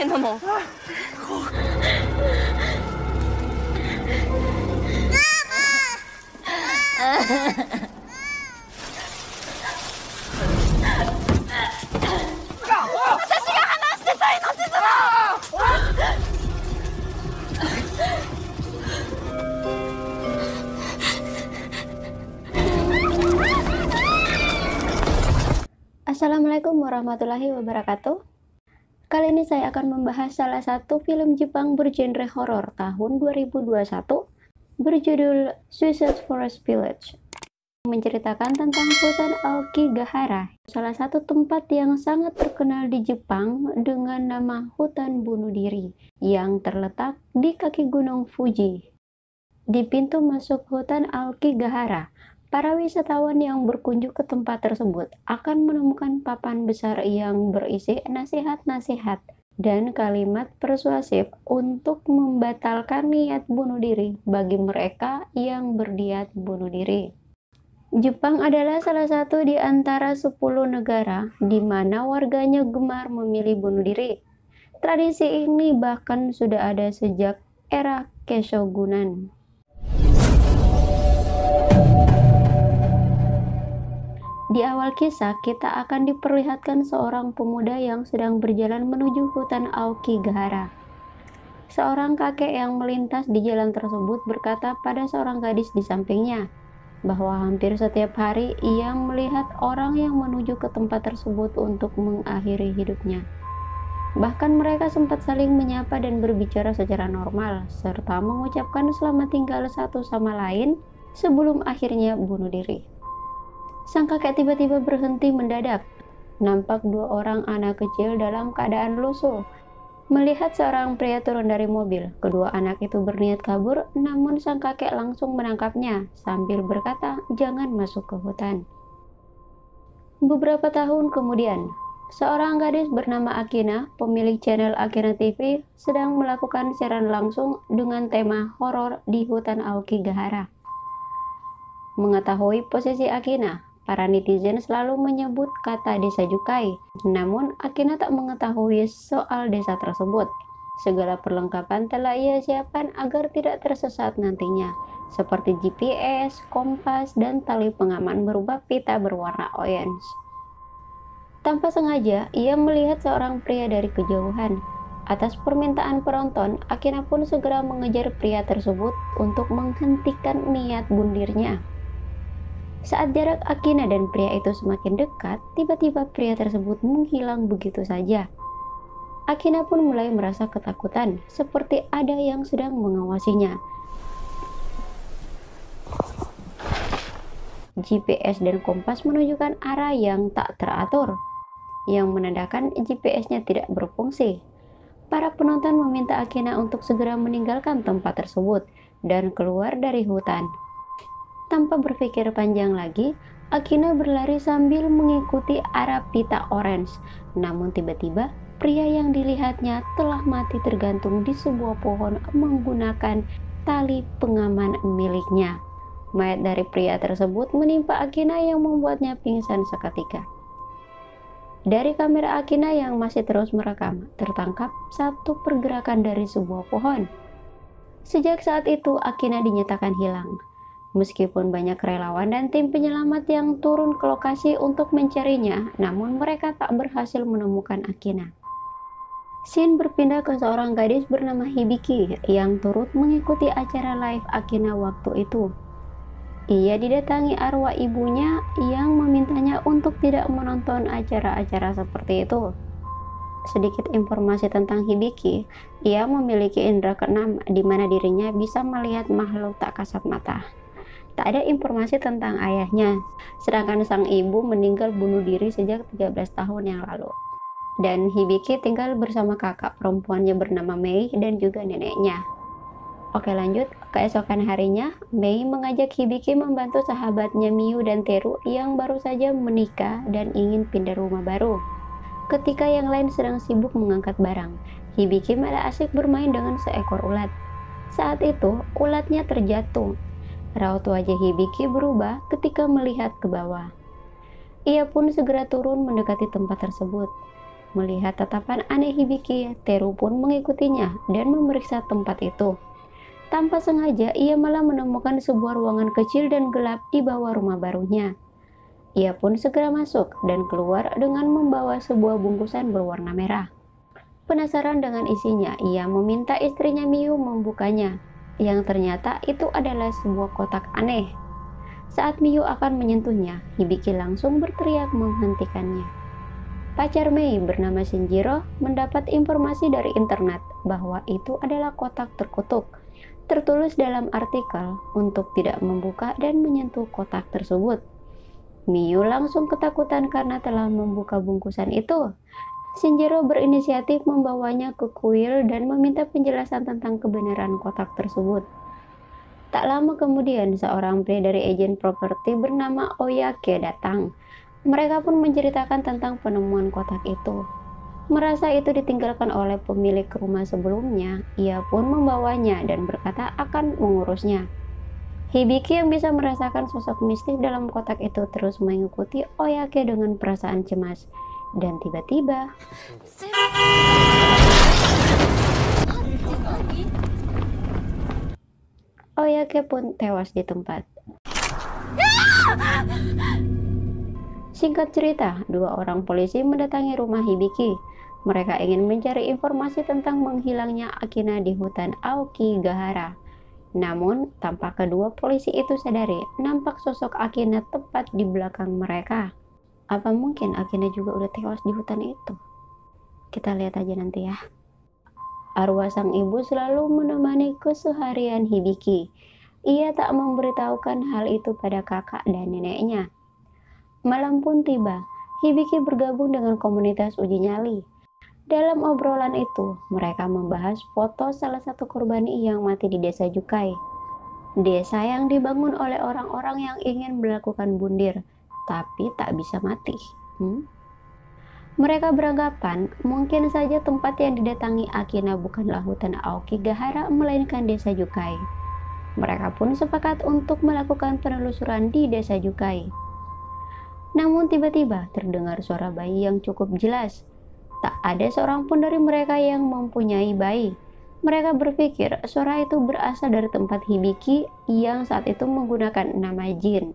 変だもん。Assalamualaikum warahmatullahi wabarakatuh. Kali ini saya akan membahas salah satu film Jepang bergenre horor tahun 2021 berjudul Suicide Forest Village. Menceritakan tentang hutan Aokigahara, salah satu tempat yang sangat terkenal di Jepang dengan nama hutan bunuh diri yang terletak di kaki gunung Fuji. Di pintu masuk hutan Aokigahara, para wisatawan yang berkunjung ke tempat tersebut akan menemukan papan besar yang berisi nasihat-nasihat dan kalimat persuasif untuk membatalkan niat bunuh diri bagi mereka yang berniat bunuh diri. Jepang adalah salah satu di antara 10 negara di mana warganya gemar memilih bunuh diri. Tradisi ini bahkan sudah ada sejak era Keshogunan. Di awal kisah, kita akan diperlihatkan seorang pemuda yang sedang berjalan menuju hutan Aokigahara. Seorang kakek yang melintas di jalan tersebut berkata pada seorang gadis di sampingnya, bahwa hampir setiap hari ia melihat orang yang menuju ke tempat tersebut untuk mengakhiri hidupnya. Bahkan mereka sempat saling menyapa dan berbicara secara normal, serta mengucapkan selamat tinggal satu sama lain sebelum akhirnya bunuh diri. Sang kakek tiba-tiba berhenti mendadak. Nampak 2 orang anak kecil dalam keadaan lusuh. Melihat seorang pria turun dari mobil, kedua anak itu berniat kabur, namun sang kakek langsung menangkapnya sambil berkata, "Jangan masuk ke hutan." Beberapa tahun kemudian, seorang gadis bernama Akina, pemilik channel Akina TV, sedang melakukan siaran langsung dengan tema horor di hutan Aokigahara. Mengetahui posisi Akina, para netizen selalu menyebut kata desa Jukai, namun Akina tak mengetahui soal desa tersebut. Segala perlengkapan telah ia siapkan agar tidak tersesat nantinya, seperti GPS, kompas, dan tali pengaman berupa pita berwarna orange. Tanpa sengaja, ia melihat seorang pria dari kejauhan. Atas permintaan penonton, Akina pun segera mengejar pria tersebut untuk menghentikan niat bunuh dirinya. Saat jarak Akina dan pria itu semakin dekat, tiba-tiba pria tersebut menghilang begitu saja. Akina pun mulai merasa ketakutan, seperti ada yang sedang mengawasinya. GPS dan kompas menunjukkan arah yang tak teratur, yang menandakan GPS-nya tidak berfungsi. Para penonton meminta Akina untuk segera meninggalkan tempat tersebut dan keluar dari hutan. Tanpa berpikir panjang lagi, Akina berlari sambil mengikuti arah pita orange. Namun tiba-tiba, pria yang dilihatnya telah mati tergantung di sebuah pohon menggunakan tali pengaman miliknya. Mayat dari pria tersebut menimpa Akina yang membuatnya pingsan seketika. Dari kamera Akina yang masih terus merekam, tertangkap satu pergerakan dari sebuah pohon. Sejak saat itu, Akina dinyatakan hilang. Meskipun banyak relawan dan tim penyelamat yang turun ke lokasi untuk mencarinya, namun mereka tak berhasil menemukan Akina. Scene berpindah ke seorang gadis bernama Hibiki yang turut mengikuti acara live Akina waktu itu. Ia didatangi arwah ibunya yang memintanya untuk tidak menonton acara-acara seperti itu. Sedikit informasi tentang Hibiki, ia memiliki indera keenam di mana dirinya bisa melihat makhluk tak kasat mata. Tak ada informasi tentang ayahnya, sedangkan sang ibu meninggal bunuh diri sejak 13 tahun yang lalu. Dan Hibiki tinggal bersama kakak perempuannya bernama Mei dan juga neneknya. Oke lanjut, keesokan harinya, Mei mengajak Hibiki membantu sahabatnya Miu dan Teru yang baru saja menikah dan ingin pindah rumah baru. Ketika yang lain sedang sibuk mengangkat barang, Hibiki malah asik bermain dengan seekor ulat. Saat itu, ulatnya terjatuh. Raut wajah Hibiki berubah ketika melihat ke bawah. Ia pun segera turun mendekati tempat tersebut. Melihat tatapan aneh Hibiki, Teru pun mengikutinya dan memeriksa tempat itu. Tanpa sengaja, ia malah menemukan sebuah ruangan kecil dan gelap di bawah rumah barunya. Ia pun segera masuk dan keluar dengan membawa sebuah bungkusan berwarna merah. Penasaran dengan isinya, ia meminta istrinya Miu membukanya, yang ternyata itu adalah sebuah kotak aneh. Saat Miu akan menyentuhnya, Hibiki langsung berteriak menghentikannya. Pacar Mei bernama Shinjiro mendapat informasi dari internet bahwa itu adalah kotak terkutuk. Tertulis dalam artikel untuk tidak membuka dan menyentuh kotak tersebut. Miu langsung ketakutan karena telah membuka bungkusan itu. Shinjiro berinisiatif membawanya ke kuil dan meminta penjelasan tentang kebenaran kotak tersebut. Tak lama kemudian, seorang pria dari agen properti bernama Oyake datang. Mereka pun menceritakan tentang penemuan kotak itu. Merasa itu ditinggalkan oleh pemilik rumah sebelumnya, ia pun membawanya dan berkata akan mengurusnya. Hibiki yang bisa merasakan sosok mistik dalam kotak itu terus mengikuti Oyake dengan perasaan cemas. Dan tiba-tiba, Oyake pun tewas di tempat. Singkat cerita, dua orang polisi mendatangi rumah Hibiki. Mereka ingin mencari informasi tentang menghilangnya Akina di hutan Aokigahara. Namun, tanpa kedua polisi itu sadari, nampak sosok Akina tepat di belakang mereka. Apa mungkin Akina juga udah tewas di hutan itu? Kita lihat aja nanti ya. Arwah sang ibu selalu menemani keseharian Hibiki. Ia tak memberitahukan hal itu pada kakak dan neneknya. Malam pun tiba, Hibiki bergabung dengan komunitas uji nyali. Dalam obrolan itu, mereka membahas foto salah satu korban yang mati di desa Jukai. Desa yang dibangun oleh orang-orang yang ingin melakukan bundir, tapi tak bisa mati. Mereka beranggapan mungkin saja tempat yang didatangi Akina bukanlah hutan Aokigahara, melainkan desa Jukai. Mereka pun sepakat untuk melakukan penelusuran di desa Jukai. Namun tiba-tiba terdengar suara bayi yang cukup jelas. Tak ada seorang pun dari mereka yang mempunyai bayi. Mereka berpikir suara itu berasal dari tempat Hibiki yang saat itu menggunakan nama Jin.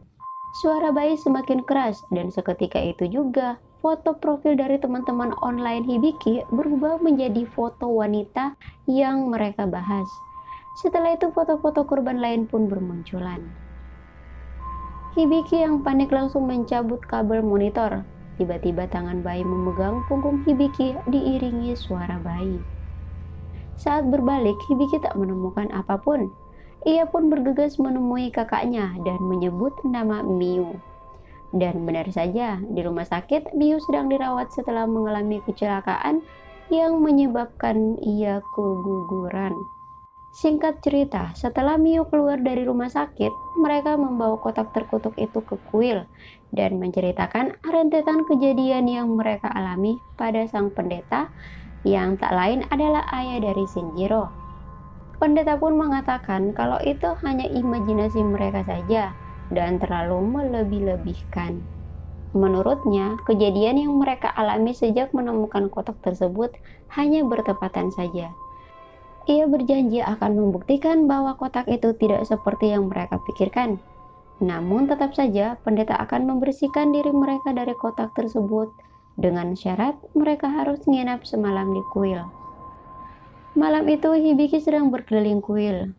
Suara bayi semakin keras dan seketika itu juga foto profil dari teman-teman online Hibiki berubah menjadi foto wanita yang mereka bahas. Setelah itu foto-foto korban lain pun bermunculan. Hibiki yang panik langsung mencabut kabel monitor. Tiba-tiba tangan bayi memegang punggung Hibiki diiringi suara bayi. Saat berbalik, Hibiki tak menemukan apapun. Ia pun bergegas menemui kakaknya dan menyebut nama Miu. Dan benar saja, di rumah sakit, Miu sedang dirawat setelah mengalami kecelakaan yang menyebabkan ia keguguran. Singkat cerita, setelah Miu keluar dari rumah sakit, mereka membawa kotak terkutuk itu ke kuil dan menceritakan rentetan kejadian yang mereka alami pada sang pendeta yang tak lain adalah ayah dari Shinjiro. Pendeta pun mengatakan kalau itu hanya imajinasi mereka saja dan terlalu melebih-lebihkan. Menurutnya, kejadian yang mereka alami sejak menemukan kotak tersebut hanya bertepatan saja. Ia berjanji akan membuktikan bahwa kotak itu tidak seperti yang mereka pikirkan. Namun tetap saja pendeta akan membersihkan diri mereka dari kotak tersebut dengan syarat mereka harus menginap semalam di kuil. Malam itu Hibiki sedang berkeliling kuil.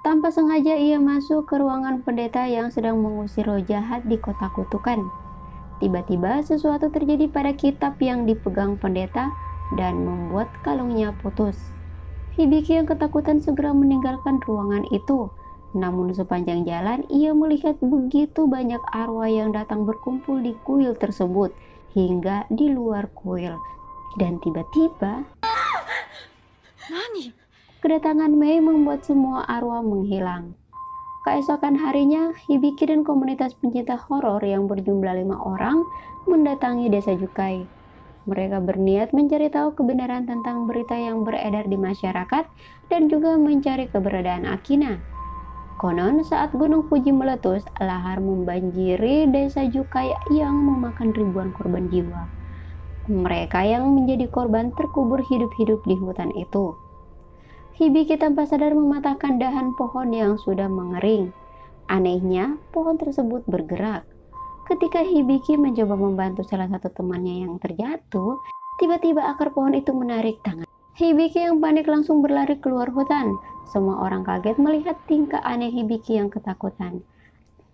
Tanpa sengaja ia masuk ke ruangan pendeta yang sedang mengusir roh jahat di kota kutukan. Tiba-tiba sesuatu terjadi pada kitab yang dipegang pendeta dan membuat kalungnya putus. Hibiki yang ketakutan segera meninggalkan ruangan itu. Namun sepanjang jalan ia melihat begitu banyak arwah yang datang berkumpul di kuil tersebut hingga di luar kuil. Dan tiba-tiba kedatangan Mei membuat semua arwah menghilang. Keesokan harinya, Hibiki dan komunitas pencinta horor yang berjumlah 5 orang mendatangi desa Jukai. Mereka berniat mencari tahu kebenaran tentang berita yang beredar di masyarakat dan juga mencari keberadaan Akina. Konon saat Gunung Fuji meletus, lahar membanjiri desa Jukai yang memakan ribuan korban jiwa. Mereka yang menjadi korban terkubur hidup-hidup di hutan itu. Hibiki tanpa sadar mematahkan dahan pohon yang sudah mengering. Anehnya, pohon tersebut bergerak. Ketika Hibiki mencoba membantu salah satu temannya yang terjatuh, tiba-tiba akar pohon itu menarik tangan. Hibiki yang panik langsung berlari keluar hutan. Semua orang kaget melihat tingkah aneh Hibiki yang ketakutan.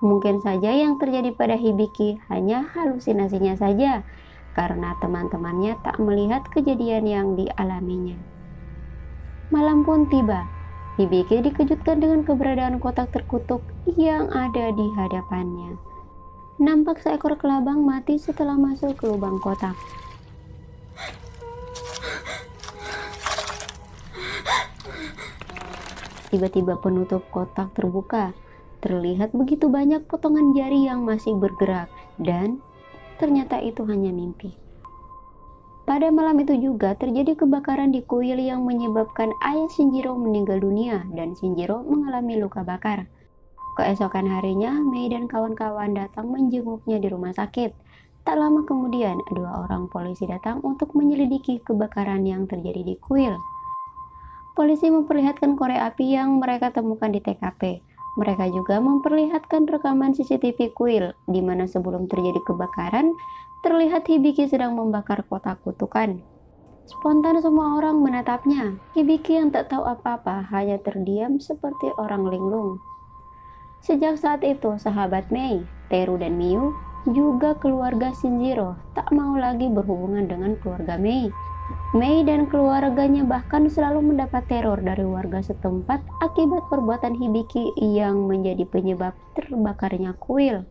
Mungkin saja yang terjadi pada Hibiki hanya halusinasinya saja, karena teman-temannya tak melihat kejadian yang dialaminya. Malam pun tiba. Hibiki dikejutkan dengan keberadaan kotak terkutuk yang ada di hadapannya. Nampak seekor kelabang mati setelah masuk ke lubang kotak. Tiba-tiba penutup kotak terbuka. Terlihat begitu banyak potongan jari yang masih bergerak, dan ternyata itu hanya mimpi. Pada malam itu juga terjadi kebakaran di kuil yang menyebabkan ayah Shinjiro meninggal dunia dan Shinjiro mengalami luka bakar. Keesokan harinya, Mei dan kawan-kawan datang menjenguknya di rumah sakit. Tak lama kemudian, 2 orang polisi datang untuk menyelidiki kebakaran yang terjadi di kuil. Polisi memperlihatkan korek api yang mereka temukan di TKP. Mereka juga memperlihatkan rekaman CCTV kuil, di mana sebelum terjadi kebakaran, terlihat Hibiki sedang membakar kotak kutukan. Spontan semua orang menatapnya. Hibiki yang tak tahu apa-apa hanya terdiam seperti orang linglung. Sejak saat itu, sahabat Mei, Teru dan Miu, juga keluarga Shinjiro tak mau lagi berhubungan dengan keluarga Mei. Mei dan keluarganya bahkan selalu mendapat teror dari warga setempat akibat perbuatan Hibiki yang menjadi penyebab terbakarnya kuil.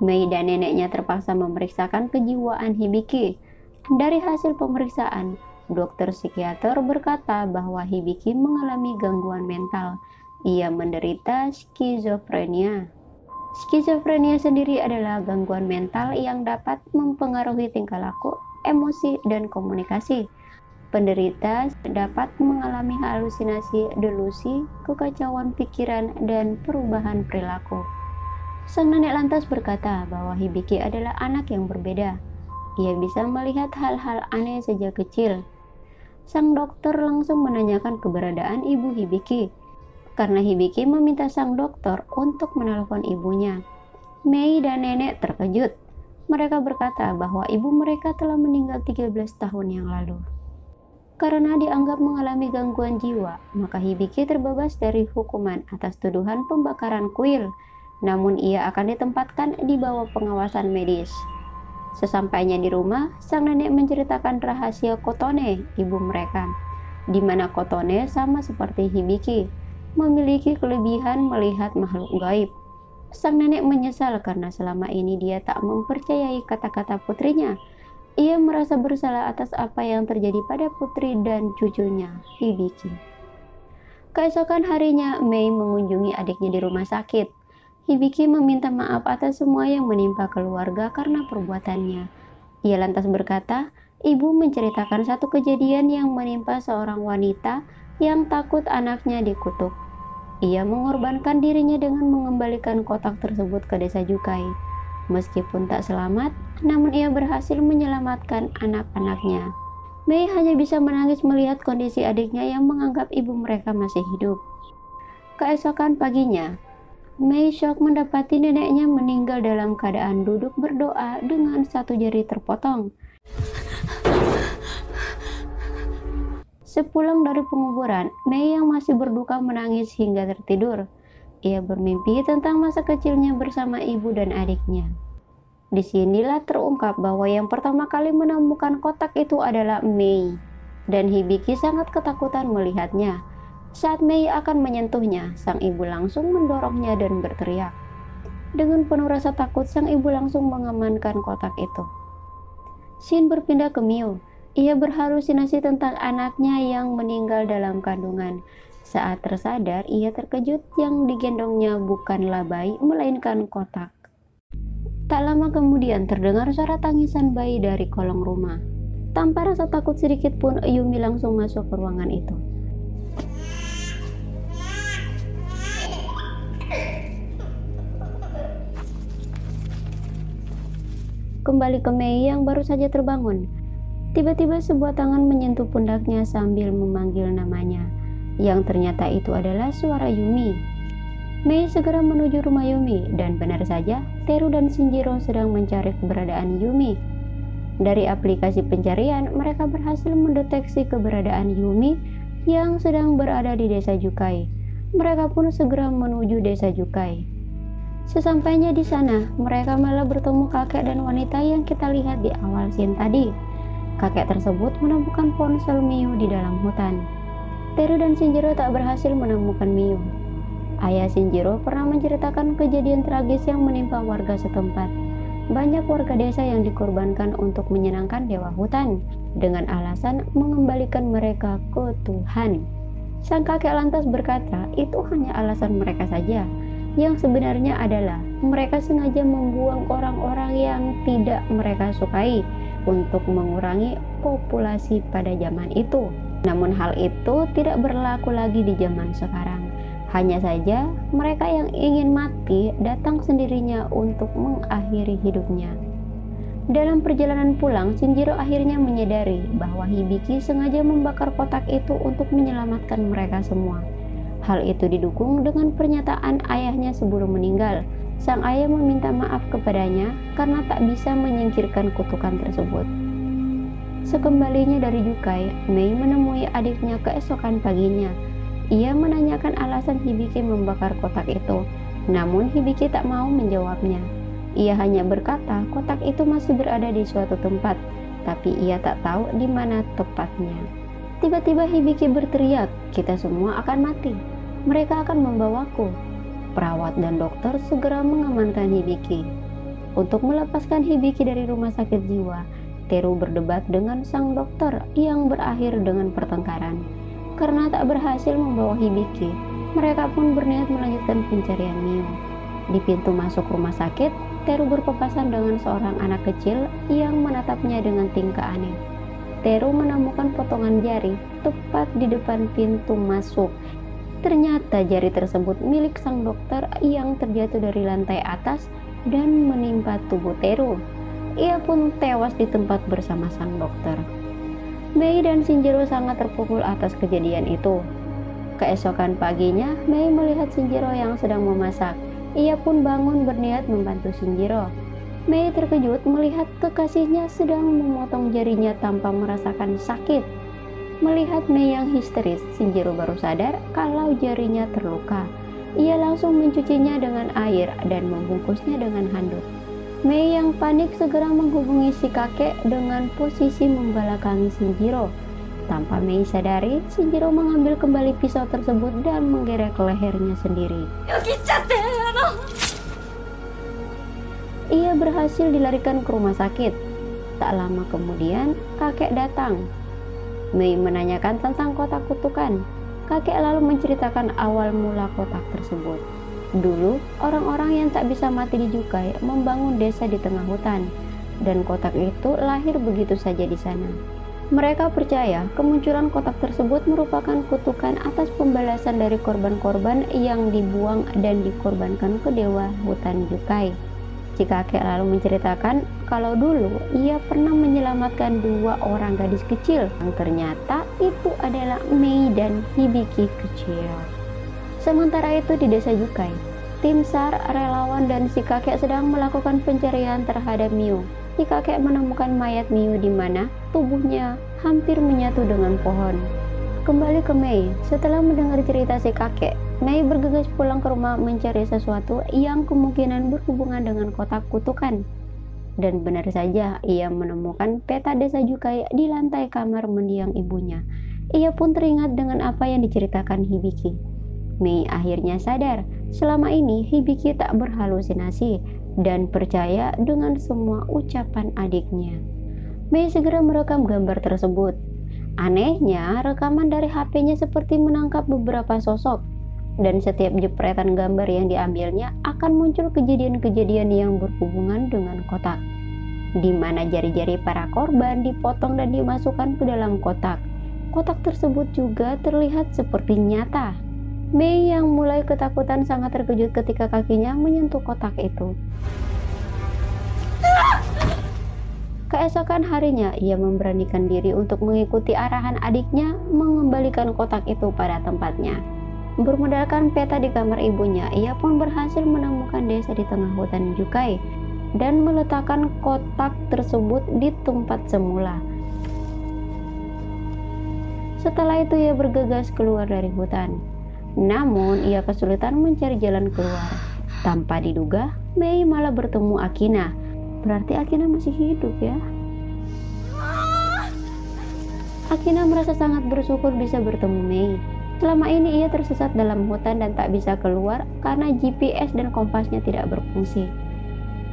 Mei dan neneknya terpaksa memeriksakan kejiwaan Hibiki. Dari hasil pemeriksaan, dokter psikiater berkata bahwa Hibiki mengalami gangguan mental. Ia menderita skizofrenia. Skizofrenia sendiri adalah gangguan mental yang dapat mempengaruhi tingkah laku, emosi, dan komunikasi. Penderita dapat mengalami halusinasi, delusi, kekacauan pikiran, dan perubahan perilaku. Sang nenek lantas berkata bahwa Hibiki adalah anak yang berbeda. Ia bisa melihat hal-hal aneh sejak kecil. Sang dokter langsung menanyakan keberadaan ibu Hibiki, karena Hibiki meminta sang dokter untuk menelpon ibunya. Mei dan nenek terkejut. Mereka berkata bahwa ibu mereka telah meninggal 13 tahun yang lalu. Karena dianggap mengalami gangguan jiwa, maka Hibiki terbebas dari hukuman atas tuduhan pembakaran kuil. Namun ia akan ditempatkan di bawah pengawasan medis. Sesampainya di rumah, sang nenek menceritakan rahasia Kotone, ibu mereka, di mana Kotone sama seperti Hibiki, memiliki kelebihan melihat makhluk gaib. Sang nenek menyesal karena selama ini dia tak mempercayai kata-kata putrinya. Ia merasa bersalah atas apa yang terjadi pada putri dan cucunya, Hibiki. Keesokan harinya, Mei mengunjungi adiknya di rumah sakit. Hibiki meminta maaf atas semua yang menimpa keluarga karena perbuatannya. Ia lantas berkata, ibu menceritakan satu kejadian yang menimpa seorang wanita yang takut anaknya dikutuk. Ia mengorbankan dirinya dengan mengembalikan kotak tersebut ke desa Jukai. Meskipun tak selamat, namun ia berhasil menyelamatkan anak-anaknya. Mei hanya bisa menangis melihat kondisi adiknya yang menganggap ibu mereka masih hidup. Keesokan paginya, Mei syok mendapati neneknya meninggal dalam keadaan duduk berdoa dengan satu jari terpotong. Sepulang dari penguburan, Mei yang masih berduka menangis hingga tertidur. Ia bermimpi tentang masa kecilnya bersama ibu dan adiknya. Disinilah terungkap bahwa yang pertama kali menemukan kotak itu adalah Mei, dan Hibiki sangat ketakutan melihatnya. Saat Mei akan menyentuhnya, sang ibu langsung mendorongnya dan berteriak. Dengan penuh rasa takut, sang ibu langsung mengamankan kotak itu. Shin berpindah ke Miu. Ia berhalusinasi tentang anaknya yang meninggal dalam kandungan. Saat tersadar, ia terkejut yang digendongnya bukanlah bayi, melainkan kotak. Tak lama kemudian terdengar suara tangisan bayi dari kolong rumah. Tanpa rasa takut sedikit pun, Yumi langsung masuk ke ruangan itu. kembali ke Mei yang baru saja terbangun. Tiba-tiba sebuah tangan menyentuh pundaknya sambil memanggil namanya, yang ternyata itu adalah suara Yumi. Mei segera menuju rumah Yumi, dan benar saja, Teru dan Shinjiro sedang mencari keberadaan Yumi. Dari aplikasi pencarian, mereka berhasil mendeteksi keberadaan Yumi yang sedang berada di desa Jukai. Mereka pun segera menuju desa Jukai. Sesampainya di sana, mereka malah bertemu kakek dan wanita yang kita lihat di awal scene tadi. Kakek tersebut menemukan ponsel Miu di dalam hutan. Teru dan Shinjiro tak berhasil menemukan Miu. Ayah Shinjiro pernah menceritakan kejadian tragis yang menimpa warga setempat. Banyak warga desa yang dikorbankan untuk menyenangkan dewa hutan dengan alasan mengembalikan mereka ke Tuhan. Sang kakek lantas berkata, itu hanya alasan mereka saja. Yang sebenarnya adalah mereka sengaja membuang orang-orang yang tidak mereka sukai untuk mengurangi populasi pada zaman itu. Namun hal itu tidak berlaku lagi di zaman sekarang. Hanya saja mereka yang ingin mati datang sendirinya untuk mengakhiri hidupnya. Dalam perjalanan pulang, Shinjiro akhirnya menyadari bahwa Hibiki sengaja membakar kotak itu untuk menyelamatkan mereka semua. Hal itu didukung dengan pernyataan ayahnya sebelum meninggal. Sang ayah meminta maaf kepadanya karena tak bisa menyingkirkan kutukan tersebut. Sekembalinya dari Jukai, Mei menemui adiknya keesokan paginya. Ia menanyakan alasan Hibiki membakar kotak itu, namun Hibiki tak mau menjawabnya. Ia hanya berkata kotak itu masih berada di suatu tempat, tapi ia tak tahu di mana tepatnya. Tiba-tiba Hibiki berteriak, "Kita semua akan mati. Mereka akan membawaku." Perawat dan dokter segera mengamankan Hibiki. Untuk melepaskan Hibiki dari rumah sakit jiwa, Teru berdebat dengan sang dokter yang berakhir dengan pertengkaran. Karena tak berhasil membawa Hibiki, mereka pun berniat melanjutkan pencarian Miu. Di pintu masuk rumah sakit, Teru berpapasan dengan seorang anak kecil yang menatapnya dengan tingkah aneh. Teru menemukan potongan jari tepat di depan pintu masuk. Ternyata jari tersebut milik sang dokter yang terjatuh dari lantai atas dan menimpa tubuh Teru. Ia pun tewas di tempat bersama sang dokter. Mei dan Shinjiro sangat terpukul atas kejadian itu. Keesokan paginya, Mei melihat Shinjiro yang sedang memasak. Ia pun bangun berniat membantu Shinjiro. Mei terkejut melihat kekasihnya sedang memotong jarinya tanpa merasakan sakit. Melihat Mei yang histeris, Shinjiro baru sadar kalau jarinya terluka. Ia langsung mencucinya dengan air dan membungkusnya dengan handuk. Mei yang panik segera menghubungi si kakek dengan posisi membelakangi Shinjiro. Tanpa Mei sadari, Shinjiro mengambil kembali pisau tersebut dan menggerek lehernya sendiri. Ia berhasil dilarikan ke rumah sakit. Tak lama kemudian, kakek datang. Mei menanyakan tentang kotak kutukan. Kakek lalu menceritakan awal mula kotak tersebut. Dulu, orang-orang yang tak bisa mati di Jukai membangun desa di tengah hutan, dan kotak itu lahir begitu saja di sana. Mereka percaya kemunculan kotak tersebut merupakan kutukan atas pembalasan dari korban-korban yang dibuang dan dikorbankan ke dewa hutan Jukai. Si kakek lalu menceritakan kalau dulu ia pernah menyelamatkan 2 orang gadis kecil yang ternyata itu adalah Mei dan Hibiki kecil. Sementara itu di desa Jukai, tim SAR, relawan dan si kakek sedang melakukan pencarian terhadap Miu. Si kakek menemukan mayat Miu di mana tubuhnya hampir menyatu dengan pohon. Kembali ke Mei, setelah mendengar cerita si kakek, Mei bergegas pulang ke rumah mencari sesuatu yang kemungkinan berhubungan dengan kotak kutukan. Dan benar saja, ia menemukan peta desa Jukai di lantai kamar mendiang ibunya. Ia pun teringat dengan apa yang diceritakan Hibiki. Mei akhirnya sadar, selama ini Hibiki tak berhalusinasi dan percaya dengan semua ucapan adiknya. Mei segera merekam gambar tersebut. Anehnya, rekaman dari HP-nya seperti menangkap beberapa sosok, dan setiap jepretan gambar yang diambilnya akan muncul kejadian-kejadian yang berhubungan dengan kotak, di mana jari-jari para korban dipotong dan dimasukkan ke dalam kotak. Kotak tersebut juga terlihat seperti nyata. Mei yang mulai ketakutan sangat terkejut ketika kakinya menyentuh kotak itu. Keesokan harinya, ia memberanikan diri untuk mengikuti arahan adiknya mengembalikan kotak itu pada tempatnya. Bermodalkan peta di kamar ibunya, ia pun berhasil menemukan desa di tengah hutan Jukai dan meletakkan kotak tersebut di tempat semula. Setelah itu ia bergegas keluar dari hutan. Namun ia kesulitan mencari jalan keluar. Tanpa diduga, Mei malah bertemu Akina. Berarti Akina masih hidup ya. Akina merasa sangat bersyukur bisa bertemu Mei. Selama ini ia tersesat dalam hutan dan tak bisa keluar karena GPS dan kompasnya tidak berfungsi.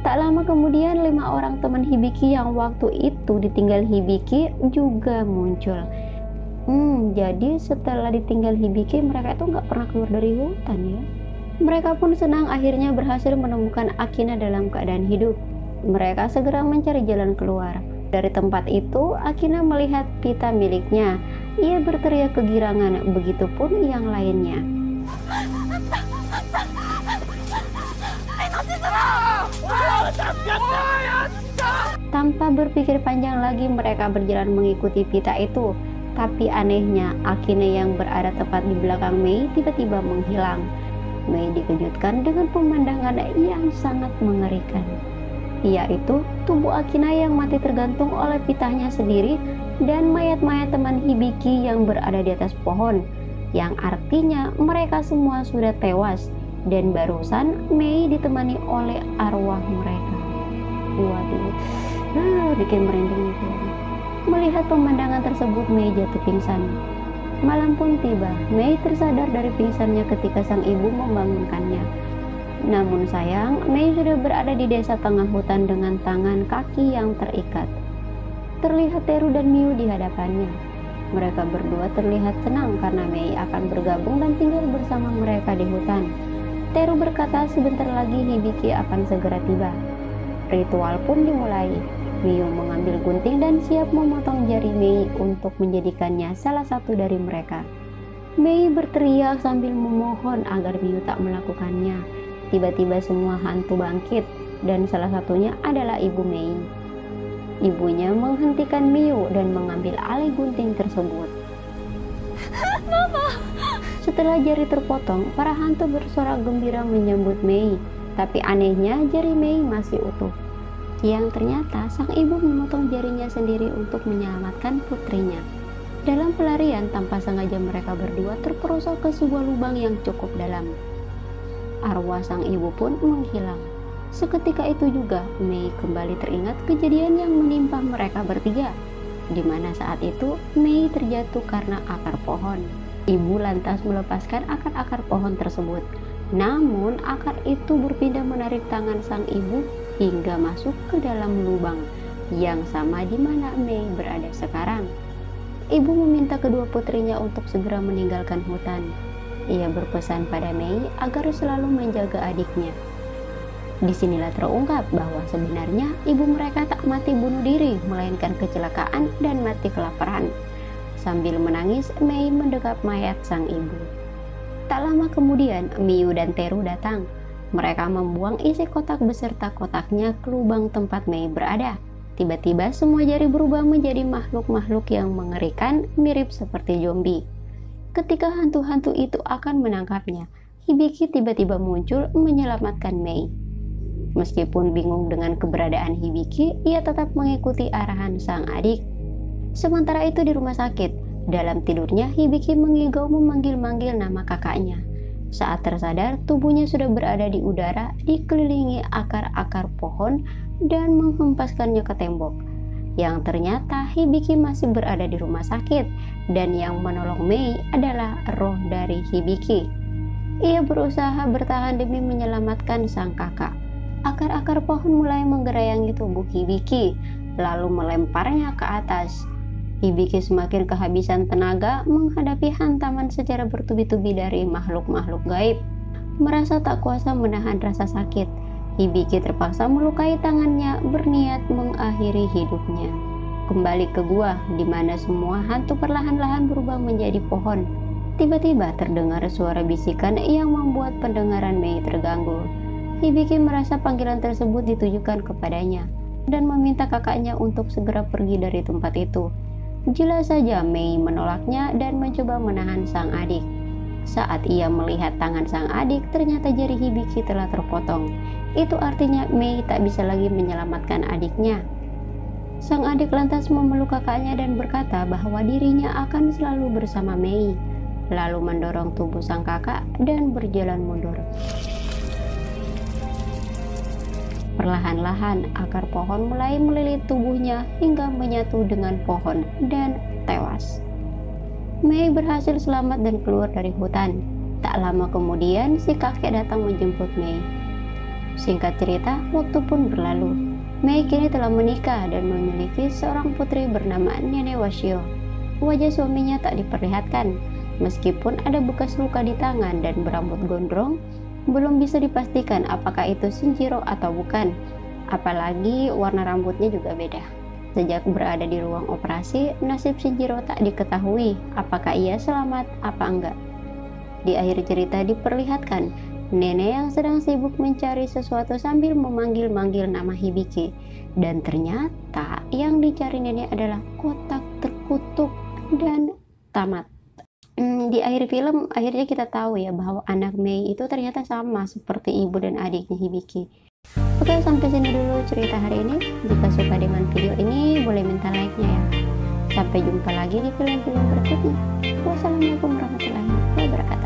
Tak lama kemudian 5 orang teman Hibiki yang waktu itu ditinggal Hibiki juga muncul. Jadi setelah ditinggal Hibiki, mereka itu nggak pernah keluar dari hutan ya. Mereka pun senang akhirnya berhasil menemukan Akina dalam keadaan hidup. Mereka segera mencari jalan keluar. Dari tempat itu, Akina melihat pita miliknya. Ia berteriak kegirangan, begitupun yang lainnya. Tanpa berpikir panjang lagi, mereka berjalan mengikuti pita itu. Tapi anehnya, Akina yang berada tepat di belakang Mei tiba-tiba menghilang. Mei dikejutkan dengan pemandangan yang sangat mengerikan, yaitu tubuh Akina yang mati tergantung oleh pitanya sendiri dan mayat-mayat teman Hibiki yang berada di atas pohon, yang artinya mereka semua sudah tewas dan barusan Mei ditemani oleh arwah mereka. Waduh, bikin merinding itu. Melihat pemandangan tersebut, Mei jatuh pingsan. Malam pun tiba. Mei tersadar dari pingsannya ketika sang ibu membangunkannya. Namun sayang, Mei sudah berada di desa tengah hutan dengan tangan kaki yang terikat. Terlihat Teru dan Miu di hadapannya. Mereka berdua terlihat senang karena Mei akan bergabung dan tinggal bersama mereka di hutan. Teru berkata sebentar lagi Hibiki akan segera tiba. Ritual pun dimulai. Miu mengambil gunting dan siap memotong jari Mei untuk menjadikannya salah satu dari mereka. Mei berteriak sambil memohon agar Miu tak melakukannya. Tiba-tiba semua hantu bangkit dan salah satunya adalah ibu Mei. Ibunya menghentikan Miu dan mengambil alih gunting tersebut. Mama! Setelah jari terpotong, para hantu bersorak gembira menyambut Mei. Tapi anehnya jari Mei masih utuh. Yang ternyata sang ibu memotong jarinya sendiri untuk menyelamatkan putrinya. Dalam pelarian tanpa sengaja mereka berdua terperosok ke sebuah lubang yang cukup dalam. Arwah sang ibu pun menghilang. Seketika itu juga Mei kembali teringat kejadian yang menimpa mereka bertiga, di mana saat itu Mei terjatuh karena akar pohon. Ibu lantas melepaskan akar-akar pohon tersebut. Namun akar itu berpindah menarik tangan sang ibu hingga masuk ke dalam lubang yang sama di mana Mei berada sekarang. Ibu meminta kedua putrinya untuk segera meninggalkan hutan. Ia berpesan pada Mei agar selalu menjaga adiknya. Disinilah terungkap bahwa sebenarnya ibu mereka tak mati bunuh diri, melainkan kecelakaan dan mati kelaparan. Sambil menangis, Mei mendekap mayat sang ibu. Tak lama kemudian, Miu dan Teru datang. Mereka membuang isi kotak beserta kotaknya ke lubang tempat Mei berada. Tiba-tiba semua jari berubah menjadi makhluk-makhluk yang mengerikan, mirip seperti zombie. Ketika hantu-hantu itu akan menangkapnya, Hibiki tiba-tiba muncul menyelamatkan Mei. Meskipun bingung dengan keberadaan Hibiki, ia tetap mengikuti arahan sang adik. Sementara itu di rumah sakit, dalam tidurnya Hibiki mengigau memanggil-manggil nama kakaknya. Saat tersadar, tubuhnya sudah berada di udara, dikelilingi akar-akar pohon dan menghempaskannya ke tembok. Yang ternyata Hibiki masih berada di rumah sakit dan yang menolong Mei adalah roh dari Hibiki. Ia berusaha bertahan demi menyelamatkan sang kakak. Akar-akar pohon mulai menggerayangi tubuh Hibiki, lalu melemparnya ke atas. Hibiki semakin kehabisan tenaga menghadapi hantaman secara bertubi-tubi dari makhluk-makhluk gaib. Merasa tak kuasa menahan rasa sakit, Hibiki terpaksa melukai tangannya berniat mengakhiri hidupnya. Kembali ke gua, di mana semua hantu perlahan-lahan berubah menjadi pohon. Tiba-tiba terdengar suara bisikan yang membuat pendengaran Mei terganggu. Hibiki merasa panggilan tersebut ditujukan kepadanya. dan meminta kakaknya untuk segera pergi dari tempat itu. Jelas saja Mei menolaknya dan mencoba menahan sang adik. Saat ia melihat tangan sang adik, ternyata jari Hibiki telah terpotong. Itu artinya Mei tak bisa lagi menyelamatkan adiknya. Sang adik lantas memeluk kakaknya dan berkata bahwa dirinya akan selalu bersama Mei, lalu mendorong tubuh sang kakak dan berjalan mundur. Perlahan-lahan akar pohon mulai melilit tubuhnya hingga menyatu dengan pohon dan tewas. Mei berhasil selamat dan keluar dari hutan. Tak lama kemudian si kakek datang menjemput Mei. Singkat cerita, waktu pun berlalu. Mei kini telah menikah dan memiliki seorang putri bernama Nenek Washio. Wajah suaminya tak diperlihatkan, meskipun ada bekas luka di tangan dan berambut gondrong. Belum bisa dipastikan apakah itu Shinjiro atau bukan, apalagi warna rambutnya juga beda. Sejak berada di ruang operasi, nasib Shinjiro tak diketahui apakah ia selamat apa enggak. Di akhir cerita diperlihatkan nenek yang sedang sibuk mencari sesuatu sambil memanggil-manggil nama Hibiki, dan ternyata yang dicari nenek adalah kotak terkutuk dan tamat. Di akhir film akhirnya kita tahu ya bahwa anak Mei itu ternyata sama seperti ibu dan adiknya Hibiki. Oke, sampai sini dulu cerita hari ini. Jika suka dengan video ini boleh minta like-nya ya. Sampai jumpa lagi di film-film berikutnya. Wassalamualaikum warahmatullahi wabarakatuh.